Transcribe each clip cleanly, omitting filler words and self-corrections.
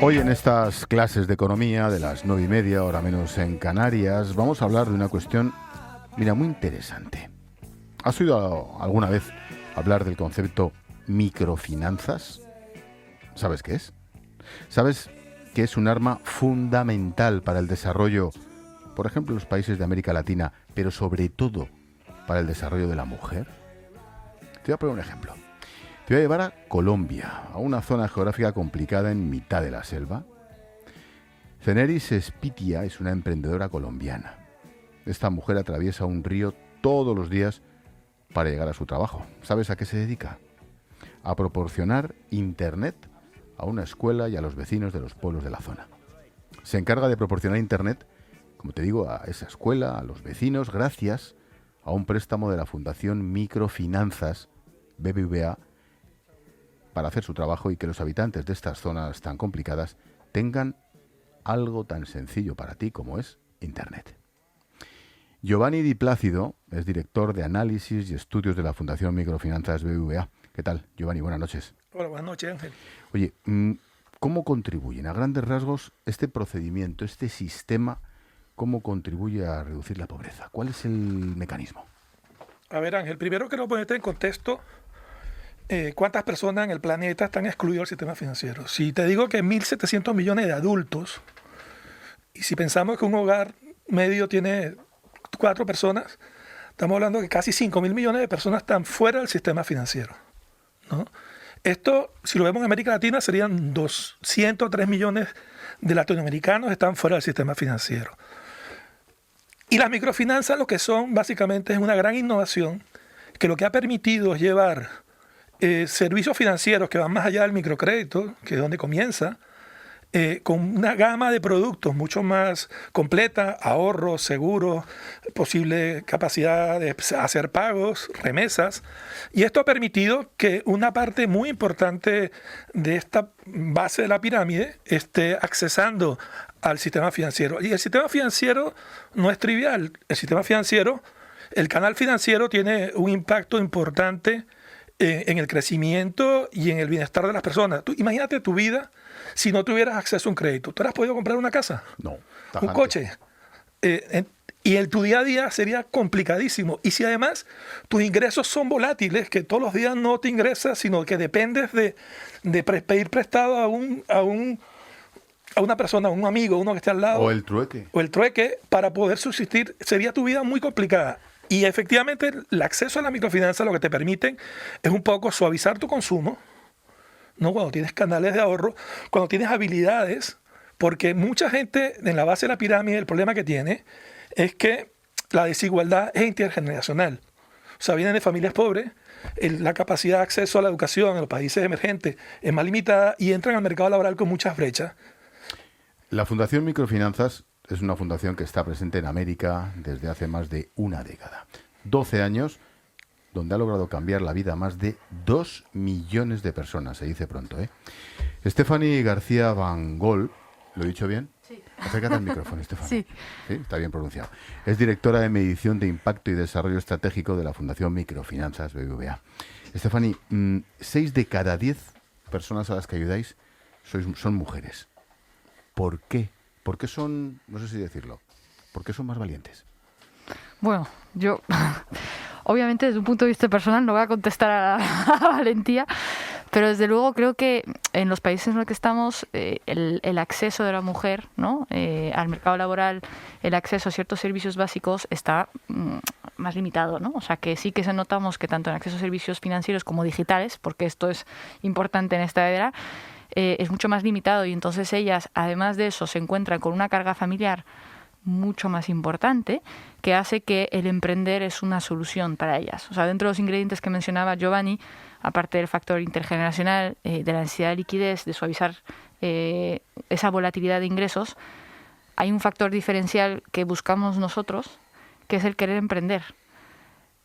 Hoy en estas clases de economía de las 9:30, hora menos en Canarias, vamos a hablar de una cuestión, mira, muy interesante. ¿Has oído alguna vez hablar del concepto microfinanzas? ¿Sabes qué es? ¿Sabes que es un arma fundamental para el desarrollo, por ejemplo, en los países de América Latina, pero sobre todo para el desarrollo de la mujer? Te voy a poner un ejemplo. Te voy a llevar a Colombia, a una zona geográfica complicada en mitad de la selva. Ceneris Espitia es una emprendedora colombiana. Esta mujer atraviesa un río todos los días para llegar a su trabajo. ¿Sabes a qué se dedica? A proporcionar internet a una escuela y a los vecinos de los pueblos de la zona. Se encarga de proporcionar internet, como te digo, a esa escuela, a los vecinos, gracias a un préstamo de la Fundación Microfinanzas, BBVA, para hacer su trabajo y que los habitantes de estas zonas tan complicadas tengan algo tan sencillo para ti como es internet. Giovanni Di Plácido es director de análisis y estudios de la Fundación Microfinanzas BBVA. ¿Qué tal, Giovanni? Buenas noches. Hola, buenas noches, Ángel. Oye, ¿cómo contribuyen a grandes rasgos este procedimiento, este sistema, cómo contribuye a reducir la pobreza? ¿Cuál es el mecanismo? A ver, Ángel, primero quiero ponerte en contexto cuántas personas en el planeta están excluidas del sistema financiero. Si te digo que 1.700 millones de adultos, y si pensamos que un hogar medio tiene 4 personas, estamos hablando de que casi 5.000 millones de personas están fuera del sistema financiero, ¿no? Esto, si lo vemos en América Latina, serían 203 millones de latinoamericanos que están fuera del sistema financiero. Y las microfinanzas lo que son básicamente es una gran innovación que lo que ha permitido es llevar servicios financieros que van más allá del microcrédito, que es donde comienza, con una gama de productos mucho más completa, ahorros, seguros, posible capacidad de hacer pagos, remesas. Y esto ha permitido que una parte muy importante de esta base de la pirámide esté accesando al sistema financiero. Y el sistema financiero no es trivial. El sistema financiero, el canal financiero tiene un impacto importante en el crecimiento y en el bienestar de las personas. Tú, imagínate tu vida si no tuvieras acceso a un crédito. ¿Tú has podido comprar una casa? No. ¿Un coche? Y tu día a día sería complicadísimo. Y si además tus ingresos son volátiles, que todos los días no te ingresas, sino que dependes de pedir prestado a una persona, a un amigo, uno que esté al lado. O el trueque. O el trueque para poder subsistir, sería tu vida muy complicada. Y efectivamente el acceso a la microfinanza lo que te permiten es un poco suavizar tu consumo, ¿no? Cuando tienes canales de ahorro, cuando tienes habilidades, porque mucha gente en la base de la pirámide el problema que tiene es que la desigualdad es intergeneracional. O sea, vienen de familias pobres, la capacidad de acceso a la educación en los países emergentes es más limitada y entran al mercado laboral con muchas brechas. La Fundación Microfinanzas es una fundación que está presente en América desde hace más de una década. 12 años, donde ha logrado cambiar la vida a más de 2 millones de personas, se dice pronto, ¿eh? Stephanie García Van Gol, ¿lo he dicho bien? Sí. Acércate al micrófono, Stephanie. Sí. Sí, está bien pronunciado. Es directora de Medición de Impacto y Desarrollo Estratégico de la Fundación Microfinanzas BBVA. Stephanie, 6 de cada 10 personas a las que ayudáis son mujeres. ¿Por qué? ¿Por qué son, no sé si decirlo, por qué son más valientes? Bueno, yo obviamente desde un punto de vista personal no voy a contestar a la valentía, pero desde luego creo que en los países en los que estamos el acceso de la mujer, ¿no? Al mercado laboral, el acceso a ciertos servicios básicos está más limitado, ¿no? O sea que sí que notamos que tanto en acceso a servicios financieros como digitales, porque esto es importante en esta era, es mucho más limitado y entonces ellas, además de eso, se encuentran con una carga familiar mucho más importante que hace que el emprender es una solución para ellas. O sea, dentro de los ingredientes que mencionaba Giovanni, aparte del factor intergeneracional, de la necesidad de liquidez, de suavizar esa volatilidad de ingresos, hay un factor diferencial que buscamos nosotros, que es el querer emprender.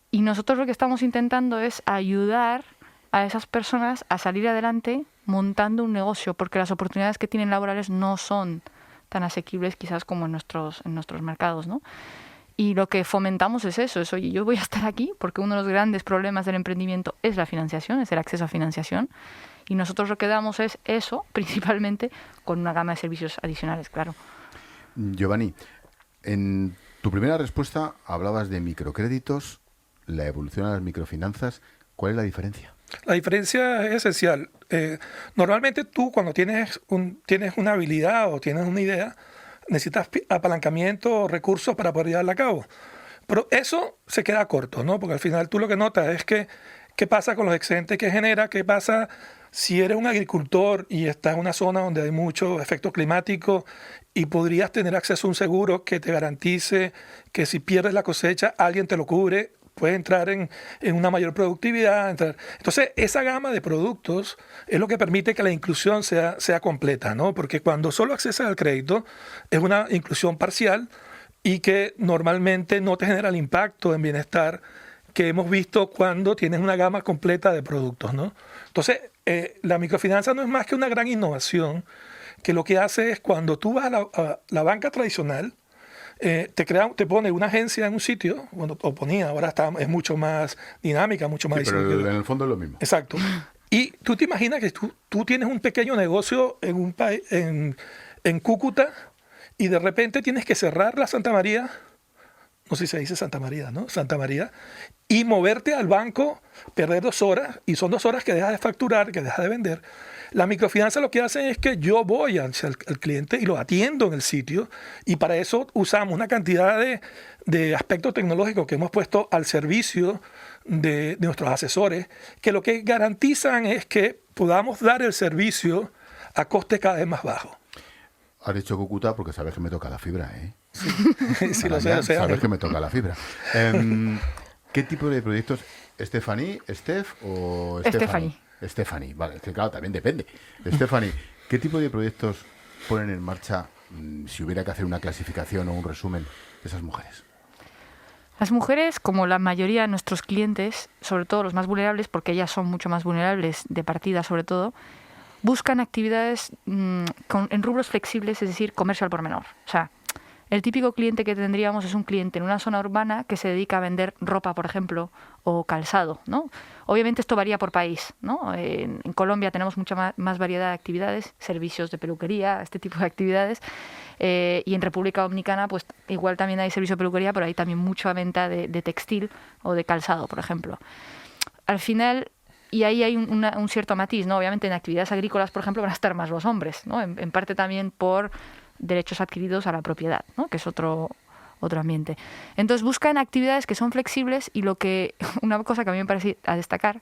Y nosotros lo que estamos intentando es ayudar a esas personas a salir adelante montando un negocio, porque las oportunidades que tienen laborales no son tan asequibles quizás como en nuestros mercados, ¿no? Y lo que fomentamos es eso, es, oye, yo voy a estar aquí porque uno de los grandes problemas del emprendimiento es la financiación, es el acceso a financiación, Y nosotros lo que damos es eso, principalmente, con una gama de servicios adicionales, claro. Giovanni, en tu primera respuesta hablabas de microcréditos, la evolución de las microfinanzas. ¿Cuál es la diferencia? La diferencia es esencial. Normalmente tú cuando tienes una habilidad o tienes una idea, necesitas apalancamiento o recursos para poder llevarla a cabo. Pero eso se queda corto, ¿no? Porque al final tú lo que notas es que qué pasa con los excedentes que genera, qué pasa si eres un agricultor y estás en una zona donde hay mucho efecto climático y podrías tener acceso a un seguro que te garantice que si pierdes la cosecha, alguien te lo cubre, puedes entrar en una mayor productividad. Entonces, esa gama de productos es lo que permite que la inclusión sea completa, ¿no? Porque cuando solo accesas al crédito, es una inclusión parcial y que normalmente no te genera el impacto en bienestar que hemos visto cuando tienes una gama completa de productos, ¿no? Entonces, la microfinanza no es más que una gran innovación que lo que hace es cuando tú vas a la banca tradicional, te pone una agencia en un sitio, bueno, o ponía, ahora es mucho más dinámica, mucho más pero en el fondo es lo mismo. Exacto. Y tú te imaginas que tú tienes un pequeño negocio en un país, en Cúcuta, y de repente tienes que cerrar la Santa María, no sé si se dice Santa María, ¿no? Santa María, y moverte al banco, perder 2 horas, y son 2 horas que dejas de facturar, que dejas de vender. La microfinanza lo que hace es que yo voy al cliente y lo atiendo en el sitio, y para eso usamos una cantidad de aspectos tecnológicos que hemos puesto al servicio de nuestros asesores, que lo que garantizan es que podamos dar el servicio a coste cada vez más bajo. Has dicho Cúcuta porque sabes que me toca la fibra, ¿eh? Sí, lo sé. Sabes que me toca la fibra. ¿Qué tipo de proyectos? ¿Stephanie, Steph o Stephanie? Stephanie, vale, es que claro, también depende. Stephanie, ¿qué tipo de proyectos ponen en marcha si hubiera que hacer una clasificación o un resumen de esas mujeres? Las mujeres, como la mayoría de nuestros clientes, sobre todo los más vulnerables, porque ellas son mucho más vulnerables de partida sobre todo, buscan actividades en rubros flexibles, es decir, comercio al por menor. O sea, el típico cliente que tendríamos es un cliente en una zona urbana que se dedica a vender ropa, por ejemplo, o calzado, ¿no? Obviamente esto varía por país, ¿no? En Colombia tenemos mucha más variedad de actividades, servicios de peluquería, este tipo de actividades, y en República Dominicana pues igual también hay servicio de peluquería, pero hay también mucha venta de textil o de calzado, por ejemplo. Al final, y ahí hay un cierto matiz, ¿no? Obviamente en actividades agrícolas, por ejemplo, van a estar más los hombres, ¿no? En parte también por derechos adquiridos a la propiedad, ¿no? Que es otro ambiente. Entonces buscan actividades que son flexibles y una cosa que a mí me parece a destacar,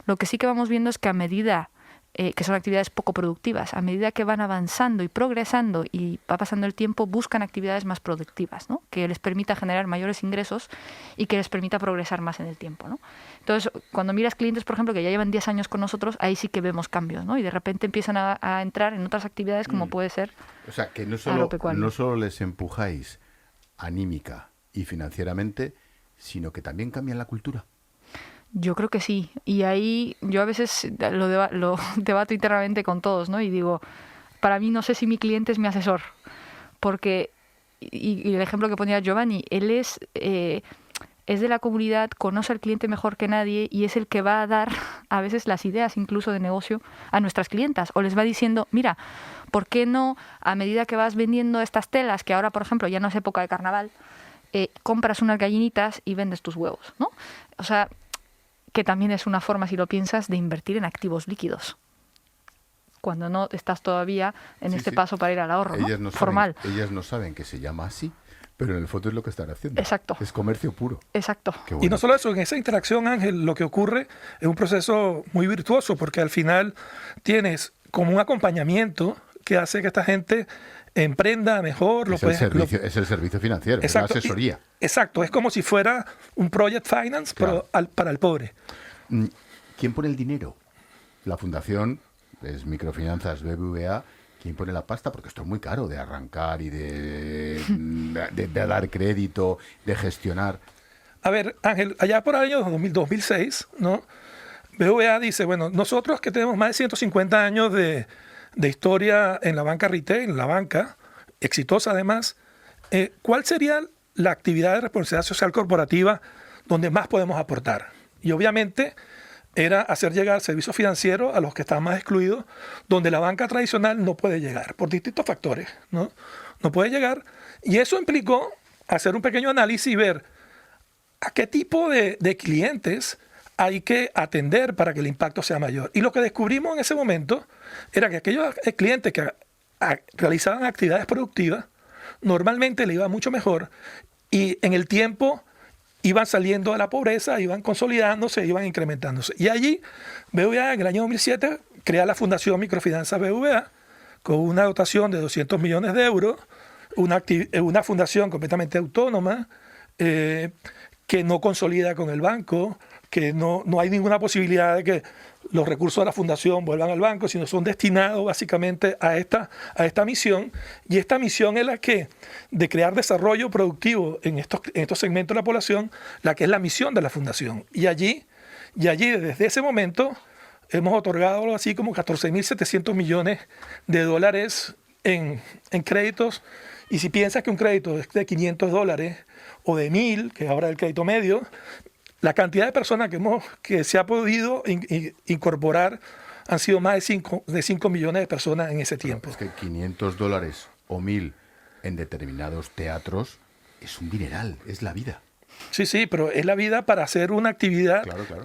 lo que sí que vamos viendo es que a medida que son actividades poco productivas, a medida que van avanzando y progresando y va pasando el tiempo, buscan actividades más productivas, ¿no? Que les permita generar mayores ingresos y que les permita progresar más en el tiempo, ¿no? Entonces, cuando miras clientes, por ejemplo, que ya llevan 10 años con nosotros, ahí sí que vemos cambios, ¿no? Y de repente empiezan a entrar en otras actividades como puede ser o sea, que no solo les empujáis anímica y financieramente, sino que también cambian la cultura. Yo creo que sí. Y ahí yo a veces lo debato internamente con todos, ¿no? Y digo, para mí no sé si mi cliente es mi asesor. Porque, y el ejemplo que ponía Giovanni, él es de la comunidad, conoce al cliente mejor que nadie y es el que va a dar a veces las ideas incluso de negocio a nuestras clientas. O les va diciendo, mira, ¿por qué no a medida que vas vendiendo estas telas, que ahora, por ejemplo, ya no es época de carnaval, compras unas gallinitas y vendes tus huevos, ¿no? O sea, que también es una forma, si lo piensas, de invertir en activos líquidos, cuando no estás todavía en paso para ir al ahorro, ¿no? Formal. Ellas no saben que se llama así, pero en el fondo es lo que están haciendo. Exacto. Es comercio puro. Exacto. Bueno. Y no solo eso, en esa interacción, Ángel, lo que ocurre es un proceso muy virtuoso, porque al final tienes como un acompañamiento que hace que esta gente emprenda mejor. Es el servicio financiero, exacto, es la asesoría. Exacto, es como si fuera un project finance, claro, pero para el pobre. ¿Quién pone el dinero? La fundación es Microfinanzas BBVA. ¿Quién pone la pasta? Porque esto es muy caro de arrancar y de dar crédito, de gestionar. A ver, Ángel, allá por el año 2006, ¿no? BBVA dice, bueno, nosotros que tenemos más de 150 años de historia en la banca retail, en la banca, exitosa además, ¿cuál sería la actividad de responsabilidad social corporativa donde más podemos aportar? Y obviamente era hacer llegar servicios financieros a los que estaban más excluidos, donde la banca tradicional no puede llegar, por distintos factores, ¿no? No puede llegar. Y eso implicó hacer un pequeño análisis y ver a qué tipo de clientes hay que atender para que el impacto sea mayor. Y lo que descubrimos en ese momento era que aquellos clientes que realizaban actividades productivas, normalmente le iba mucho mejor y en el tiempo iban saliendo de la pobreza, iban consolidándose, iban incrementándose. Y allí BBVA en el año 2007 crea la Fundación Microfinanzas BBVA con una dotación de 200 millones de euros, una fundación completamente autónoma, que no consolida con el banco, que no hay ninguna posibilidad de que los recursos de la fundación vuelvan al banco, sino son destinados básicamente a esta misión. Y esta misión es la que, de crear desarrollo productivo en estos segmentos de la población, la que es la misión de la fundación. Y allí desde ese momento, hemos otorgado algo así como 14.700 millones de dólares en créditos. Y si piensas que un crédito es de $500 o de 1.000, que es ahora el crédito medio, la cantidad de personas que se ha podido incorporar han sido más de 5 millones de personas en ese tiempo. Es que $500 o 1.000 en determinados teatros es un dineral, es la vida. Sí, pero es la vida para hacer una actividad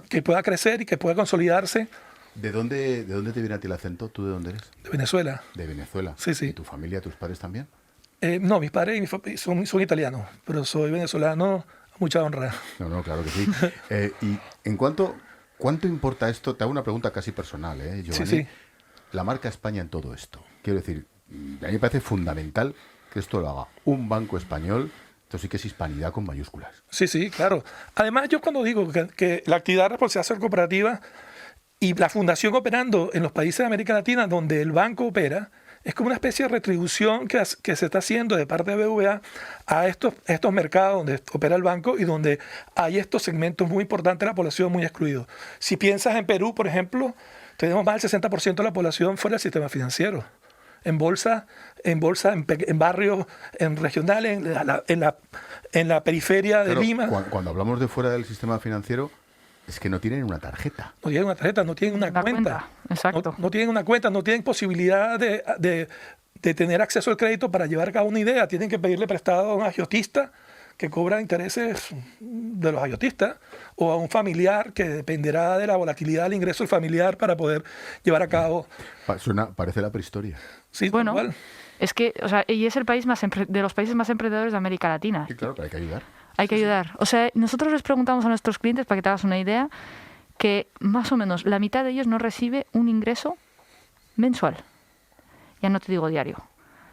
que pueda crecer y que pueda consolidarse. ¿De dónde te viene a ti el acento? ¿Tú de dónde eres? De Venezuela. De Venezuela. Sí. ¿Y tu familia, tus padres también? No, mis padres son italianos, pero soy venezolano, a mucha honra. No, claro que sí. Y en ¿cuánto importa esto? Te hago una pregunta casi personal, Giovanni. Sí. La marca España en todo esto. Quiero decir, a mí me parece fundamental que esto lo haga un banco español. Esto sí que es hispanidad con mayúsculas. Sí, claro. Además, yo cuando digo que la actividad de responsabilidad social cooperativa y la fundación operando en los países de América Latina donde el banco opera, es como una especie de retribución que se está haciendo de parte de BBVA a estos mercados donde opera el banco y donde hay estos segmentos muy importantes de la población muy excluidos. Si piensas en Perú, por ejemplo, tenemos más del 60% de la población fuera del sistema financiero. En bolsa, en barrios, en regionales, en la periferia de Lima. Cuando hablamos de fuera del sistema financiero, es que no tienen una tarjeta. No tienen una tarjeta, no tienen una cuenta. Exacto. No tienen una cuenta, no tienen posibilidad de tener acceso al crédito para llevar a cabo una idea. Tienen que pedirle prestado a un agiotista que cobra intereses de los agiotistas o a un familiar que dependerá de la volatilidad del ingreso del familiar para poder llevar a cabo. Parece la prehistoria. Sí, bueno, igual. Es que, y es el país de los países más emprendedores de América Latina. Sí, claro, pero hay que ayudar. Hay que ayudar. O sea, nosotros les preguntamos a nuestros clientes, para que te hagas una idea, que más o menos la mitad de ellos no recibe un ingreso mensual. Ya no te digo diario.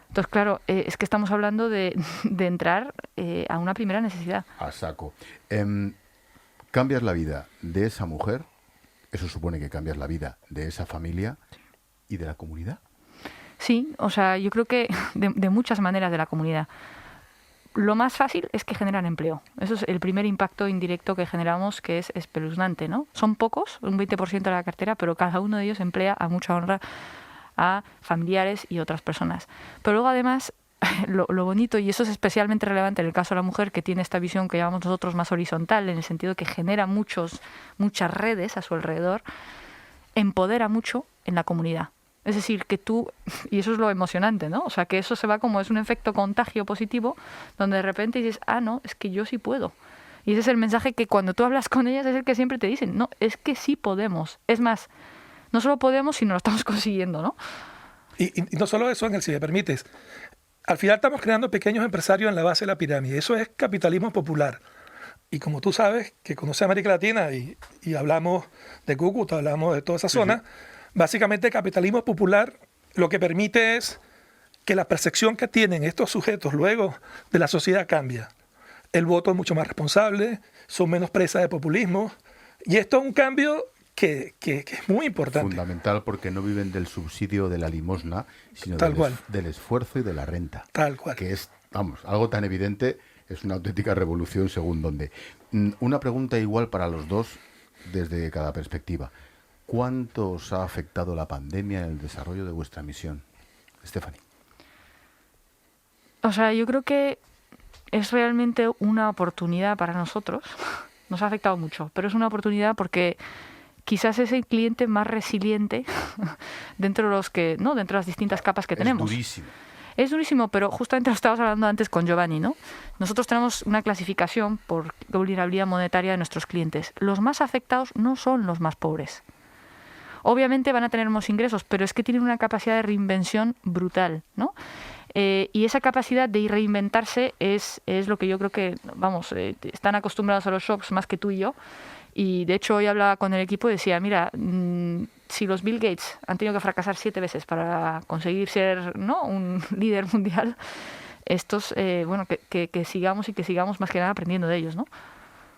Entonces, claro, es que estamos hablando de entrar a una primera necesidad. A saco. Cambias la vida de esa mujer, eso supone que cambias la vida de esa familia y de la comunidad. Sí, o sea, yo creo que de muchas maneras de la comunidad. Lo más fácil es que generan empleo. Eso es el primer impacto indirecto que generamos, que es espeluznante, ¿no? Son pocos, un 20% de la cartera, pero cada uno de ellos emplea a mucha honra a familiares y otras personas. Pero luego, además, lo bonito, y eso es especialmente relevante en el caso de la mujer, que tiene esta visión que llamamos nosotros más horizontal, en el sentido que genera muchas redes a su alrededor, empodera mucho en la comunidad. Es decir, que tú, y eso es lo emocionante, ¿no? O sea, que eso se va como es un efecto contagio positivo, donde de repente dices, no, es que yo sí puedo. Y ese es el mensaje que cuando tú hablas con ellas es el que siempre te dicen, no, es que sí podemos. Es más, no solo podemos, sino lo estamos consiguiendo, ¿no? Y no solo eso, Ángel, si me permites. Al final estamos creando pequeños empresarios en la base de la pirámide. Eso es capitalismo popular. Y como tú sabes, que conoces América Latina y hablamos de Cúcuta, hablamos de toda esa zona, básicamente el capitalismo popular lo que permite es que la percepción que tienen estos sujetos luego de la sociedad cambia. El voto es mucho más responsable, son menos presas de populismo. Y esto es un cambio que es muy importante. Fundamental, porque no viven del subsidio de la limosna, sino del esfuerzo y de la renta. Tal cual. Que es, algo tan evidente, es una auténtica revolución según donde. Una pregunta igual para los dos desde cada perspectiva. ¿Cuánto os ha afectado la pandemia en el desarrollo de vuestra misión? Stephanie. O sea, yo creo que es realmente una oportunidad para nosotros. Nos ha afectado mucho, pero es una oportunidad porque quizás es el cliente más resiliente dentro de dentro de las distintas capas que tenemos. Es durísimo. Es durísimo, pero justamente lo estábamos hablando antes con Giovanni, ¿no? Nosotros tenemos una clasificación por vulnerabilidad monetaria de nuestros clientes. Los más afectados no son los más pobres. Obviamente van a tener más ingresos, pero es que tienen una capacidad de reinvención brutal, ¿no? Y esa capacidad de reinventarse es lo que yo creo que, están acostumbrados a los shocks más que tú y yo. Y de hecho hoy hablaba con el equipo y decía, mira, si los Bill Gates han tenido que fracasar 7 veces para conseguir ser, ¿no?, un líder mundial, estos, que sigamos y que sigamos más que nada aprendiendo de ellos, ¿no?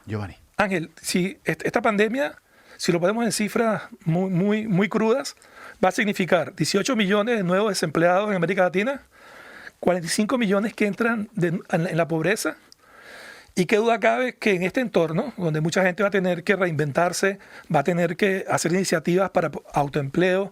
Giovanni. Ángel, si esta pandemia, si lo ponemos en cifras muy crudas, va a significar 18 millones de nuevos desempleados en América Latina, 45 millones que entran en la pobreza. Y qué duda cabe que en este entorno, donde mucha gente va a tener que reinventarse, va a tener que hacer iniciativas para autoempleo,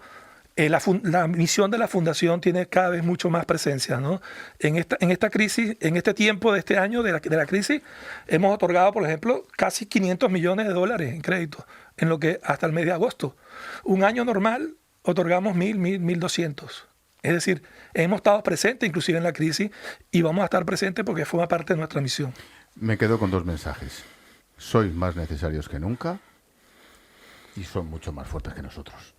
la misión de la Fundación tiene cada vez mucho más presencia, ¿no? En esta crisis, en este tiempo de este año de la crisis, hemos otorgado, por ejemplo, casi 500 millones de dólares en crédito, en lo que hasta el mes de agosto. Un año normal otorgamos 1.200. Es decir, hemos estado presentes inclusive en la crisis y vamos a estar presentes porque forma parte de nuestra misión. Me quedo con 2 mensajes. Sois más necesarios que nunca y son mucho más fuertes que nosotros.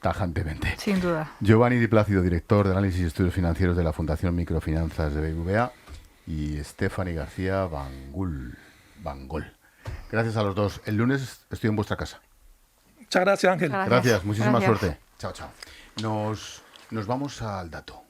Tajantemente. Sin duda. Giovanni Di Plácido, director de Análisis y Estudios Financieros de la Fundación Microfinanzas de BBVA, y Stephanie García Bangol. Gracias a los dos. El lunes estoy en vuestra casa. Muchas gracias, Ángel. Gracias. Muchísima suerte. Chao, chao. Nos vamos al dato.